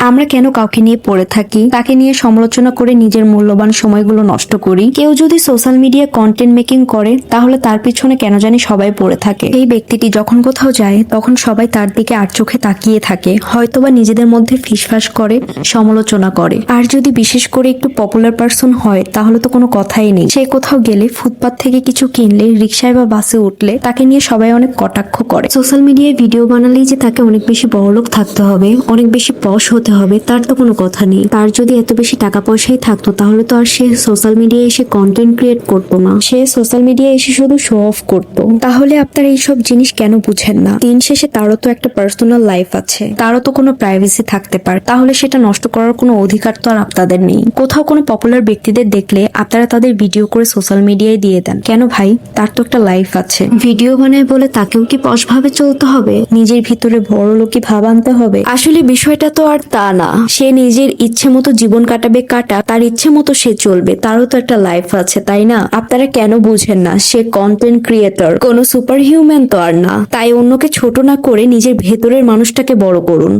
আমরা কেন কাউকে নিয়ে পড়ে থাকি, তাকে নিয়ে সমালোচনা করে নিজের মূল্যবান সময়গুলো নষ্ট করি? কেউ যদি সোশ্যাল মিডিয়া কন্টেন্ট মেকিং করে তাহলে তার পিছনে কেন জানি সবাই পড়ে থাকে। এই ব্যক্তিটি যখন কোথাও যায় তখন সবাই তার দিকে আর চোখে তাকিয়ে থাকে, হয়তোবা নিজেদের মধ্যে ফিসফাস করে, সমালোচনা করে। আর যদি বিশেষ করে একটু পপুলার পার্সন হয় তাহলে তো কোনো কথাই নেই। সে কোথাও গেলে, ফুটপাত থেকে কিছু কিনলে, রিক্সায় বা বাসে উঠলে তাকে নিয়ে সবাই অনেক কটাক্ষ করে। সোশ্যাল মিডিয়ায় ভিডিও বানালেই যে তাকে অনেক বেশি বড়লোক থাকতে হবে, অনেক বেশি পশ হতে হবে, তার তো কোনো কথা নেই। তার যদি এত বেশি টাকা পয়সাই থাকতো তাহলে তো আর সে সোশ্যাল মিডিয়ায় এসে কন্টেন্ট ক্রিয়েট করতো না। সে সোশ্যাল মিডিয়ায় এসে শুধু শো অফ করতো। তাহলে আপনারা এইসব জিনিস কেন বুঝেন না? দিন শেষে তারও তো একটা পার্সোনাল লাইফ আছে, তারও তো কোনো প্রাইভেসি থাকতে পারে। তাহলে সেটা নষ্ট করার কোনো অধিকার তো আর আপনাদের নেই। কোথাও কোনো পপুলার ব্যক্তিদের দেখলে আপনারা তাদের ভিডিও করে সোশ্যাল মিডিয়ায় দিয়ে দেন কেন ভাই? তার তো একটা লাইফ আছে। ভিডিও বানায় বলে তাকেও কি পশ ভাবে চলতে হবে? নিজের ভিতরে বড় লোকই ভাব আনতে হবে? আসলে বিষয়টা তো আর তা না। সে নিজের ইচ্ছে মতো জীবন কাটাবে, তার ইচ্ছে মতো সে চলবে, তারও তো একটা লাইফ আছে, তাই না? আপনারা কেন বুঝেন না? সে কন্টেন্ট ক্রিয়েটর, কোনো সুপার হিউম্যান তো আর না। তাই অন্যকে ছোট না করে নিজের ভেতরের মানুষটাকে বড় করুন।